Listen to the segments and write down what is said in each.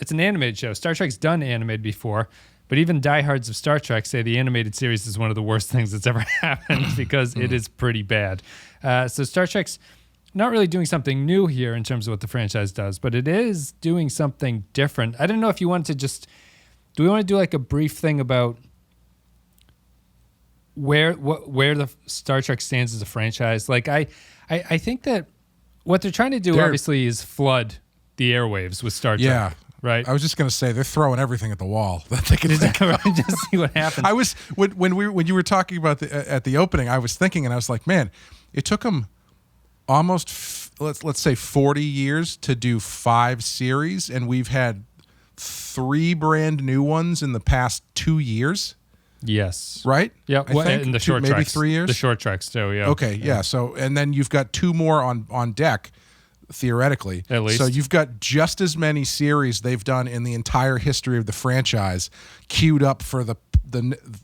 it's an animated show. Star Trek's done animated before, but even diehards of Star Trek say the animated series is one of the worst things that's ever happened because it is pretty bad. So Star Trek's not really doing something new here in terms of what the franchise does, but it is doing something different. I don't know if you want to do we want to do like a brief thing about where the Star Trek stands as a franchise? Like I think that what they're trying to do obviously is flood the airwaves with Star Trek. Yeah. Right. I was just going to say they're throwing everything at the wall that they can just see what happens. I was when you were talking about at the opening, I was thinking, and I was like, man, it took them almost let's say 40 years to do 5 series, and we've had 3 brand new ones in the past 2 years. Yes. Right. Yeah. I think in the short maybe treks, 3 years. The short treks too. Yeah. Okay. Yeah. So and then you've got 2 more on deck. Theoretically, at least. So you've got just as many series they've done in the entire history of the franchise queued up for the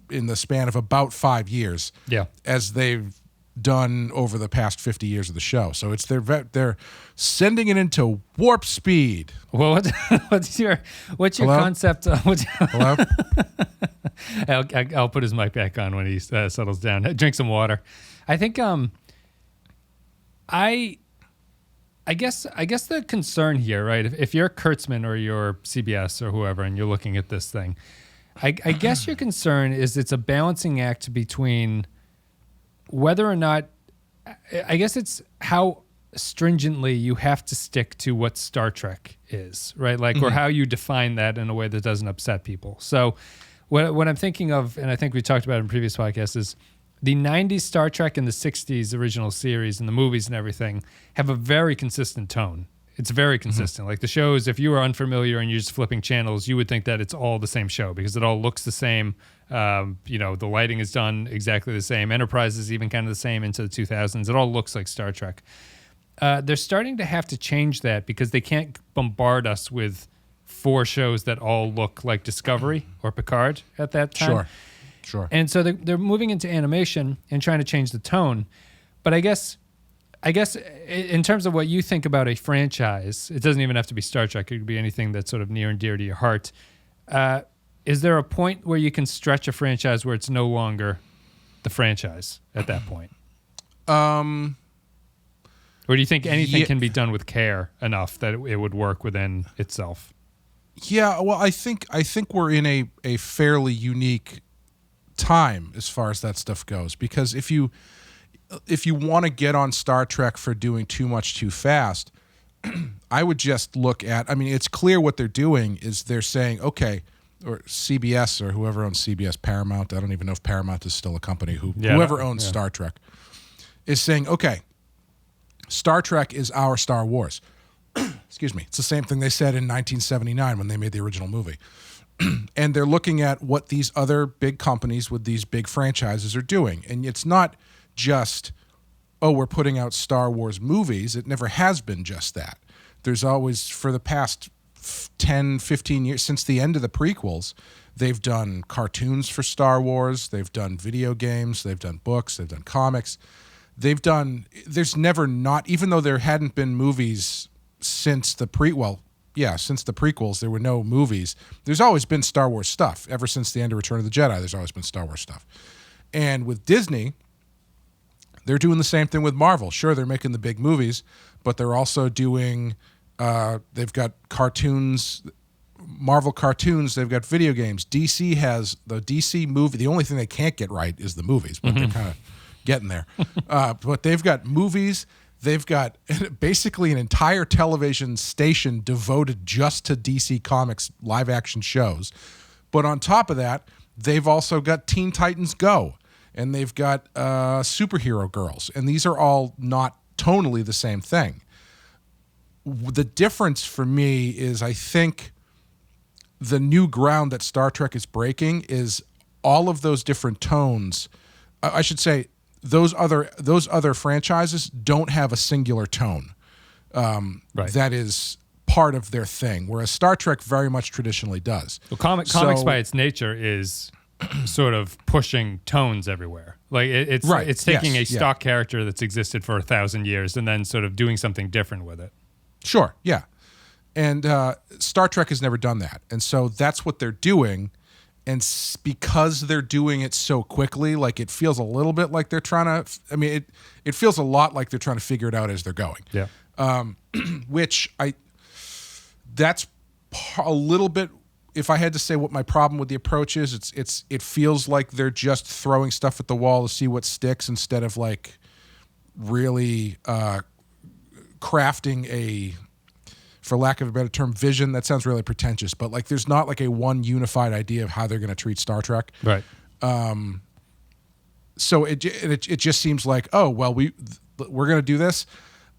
in the span of about 5 years. Yeah, as they've done over the past 50 years of the show. So it's they're sending it into warp speed. Well, what's your Hello? concept? Hello. I'll put his mic back on when he settles down. Drink some water. I think I guess the concern here, right? If you're Kurtzman or you're CBS or whoever, and you're looking at this thing, I guess your concern is it's a balancing act between whether or not, I guess it's how stringently you have to stick to what Star Trek is, right? Like, or how you define that in a way that doesn't upset people. So what I'm thinking of, and I think we talked about it in previous podcasts, is the 90s Star Trek and the 60s original series and the movies and everything have a very consistent tone. It's very consistent. Like the shows, if you were unfamiliar and you're just flipping channels, you would think that it's all the same show because it all looks the same. The lighting is done exactly the same. Enterprise is even kind of the same into the 2000s. It all looks like Star Trek. They're starting to have to change that because they can't bombard us with 4 shows that all look like Discovery or Picard at that time. Sure. And so they're moving into animation and trying to change the tone. But I guess in terms of what you think about a franchise, it doesn't even have to be Star Trek. It could be anything that's sort of near and dear to your heart. Is there a point where you can stretch a franchise where it's no longer the franchise at that point? Or do you think anything can be done with care enough that it would work within itself? Yeah, well, I think we're in a fairly unique time as far as that stuff goes, because if you want to get on Star Trek for doing too much too fast, I would just look at, I mean, it's clear what they're doing is they're saying, okay, or CBS or whoever owns CBS, Paramount, I don't even know if Paramount is still a company, whoever owns Star Trek is saying, okay, Star Trek is our Star Wars. Excuse me. It's the same thing they said in 1979 when they made the original movie. And they're looking at what these other big companies with these big franchises are doing. And it's not just, oh, we're putting out Star Wars movies. It never has been just that. There's always, for the past 10, 15 years, since the end of the prequels, they've done cartoons for Star Wars. They've done video games. They've done books. They've done comics. There's never not, even though there hadn't been movies since the since the prequels, there were no movies. There's always been Star Wars stuff. Ever since the end of Return of the Jedi, there's always been Star Wars stuff. And with Disney, they're doing the same thing with Marvel. Sure, they're making the big movies, but they're also doing, they've got cartoons, Marvel cartoons, they've got video games. DC has the DC movie. The only thing they can't get right is the movies, but they're kind of getting there. But they've got movies. They've got basically an entire television station devoted just to DC Comics live action shows. But on top of that, they've also got Teen Titans Go, and they've got Superhero Girls. And these are all not tonally the same thing. The difference for me is I think the new ground that Star Trek is breaking is all of those different tones. I should say, those other franchises don't have a singular tone that is part of their thing, whereas Star Trek very much traditionally does. Well, comics by its nature is sort of pushing tones everywhere. Like it's taking a stock character that's existed for 1,000 years and then sort of doing something different with it. Sure, yeah. And Star Trek has never done that. And so that's what they're doing. And because they're doing it so quickly, like it feels a little bit like they're trying to, I mean, it feels a lot like they're trying to figure it out as they're going. Yeah. That's a little bit, if I had to say what my problem with the approach is, it feels like they're just throwing stuff at the wall to see what sticks instead of like really crafting a, for lack of a better term, vision. That sounds really pretentious, but like there's not like a one unified idea of how they're going to treat Star Trek. Right. So it just seems like, oh, well, we're going to do this.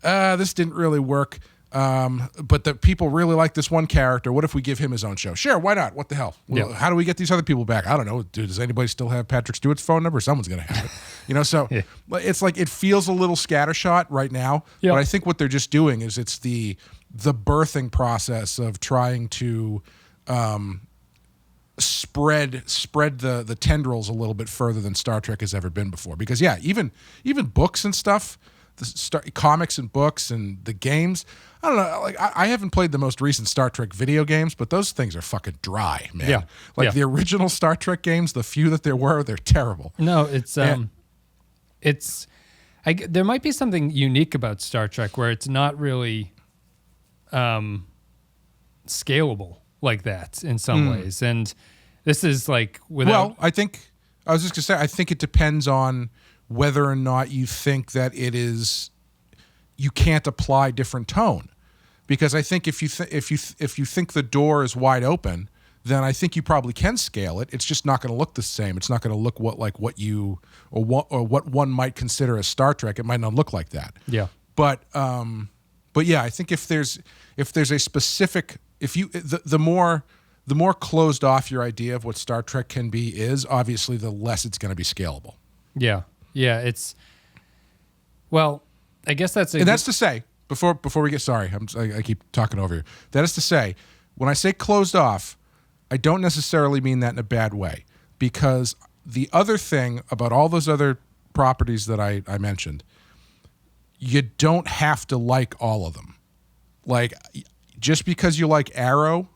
This didn't really work. But the people really like this one character. What if we give him his own show? Sure, why not? What the hell? Well, how do we get these other people back? I don't know. Dude, does anybody still have Patrick Stewart's phone number? Someone's going to have it. You know, so it's like it feels a little scattershot right now. Yep. But I think what they're just doing is it's the birthing process of trying to spread the tendrils a little bit further than Star Trek has ever been before. Because even books and stuff, comics and books and the games, I don't know. Like I haven't played the most recent Star Trek video games, but those things are fucking dry, man. Yeah. Like the original Star Trek games, the few that there were, they're terrible. No, there might be something unique about Star Trek where it's not really scalable like that in some ways. And this is like without. Well, I was just gonna say, I think it depends on whether or not you think that you can't apply different tone, because I think if you think the door is wide open, then I think you probably can scale it. It's just not going to look the same. It's not going to look what what one might consider as Star Trek. It might not look like that. Yeah. But yeah, I think if there's a specific, the more closed off your idea of what Star Trek can be is, obviously the less it's going to be scalable. Yeah. Yeah. I guess that's to say, before we get, sorry, I keep talking over you. That is to say, when I say closed off, I don't necessarily mean that in a bad way, because the other thing about all those other properties that I mentioned, you don't have to like all of them. Like, just because you like Arrow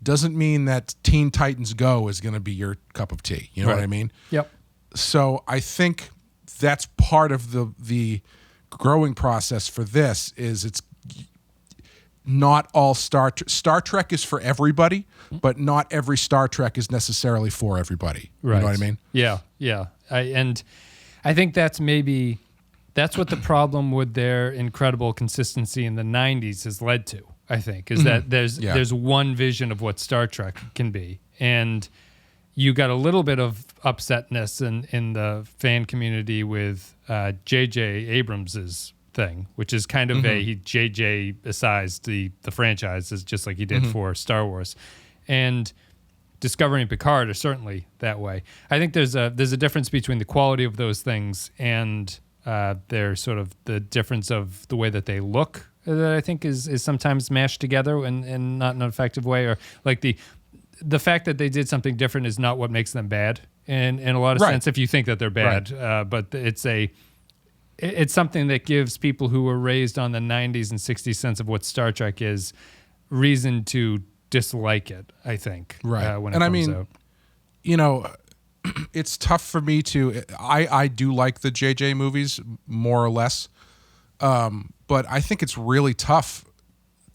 doesn't mean that Teen Titans Go is going to be your cup of tea. You know what I mean? Yep. So I think that's part of the growing process for this is it's not all Star Trek is for everybody, but not every Star Trek is necessarily for everybody. Right. You know what I mean? Yeah. Yeah. I think that's what the problem with their incredible consistency in the 90s has led to, I think, is that there's one vision of what Star Trek can be. And you got a little bit of upsetness in the fan community with J.J. Abrams's thing, which is kind of he J.J.-icized the franchises just like he did for Star Wars. And Discovery and Picard are certainly that way. I think there's a difference between the quality of those things and their sort of the difference of the way that they look that I think is sometimes mashed together and not in an effective way, or like the fact that they did something different is not what makes them bad in a lot of sense if you think that they're bad. Right. But it's something that gives people who were raised on the 90s and 60s sense of what Star Trek is reason to dislike it, I think. Right. When it comes out. You know, it's tough for me to. I do like the JJ movies more or less, but I think it's really tough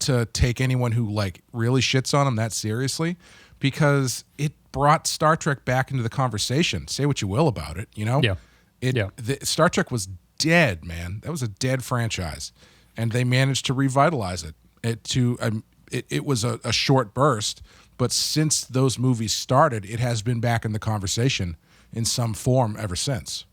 to take anyone who like really shits on them that seriously, because it brought Star Trek back into the conversation. Say what you will about it, you know. Yeah. Star Trek was dead, man. That was a dead franchise, and they managed to revitalize it. It was a short burst. But since those movies started, it has been back in the conversation in some form ever since.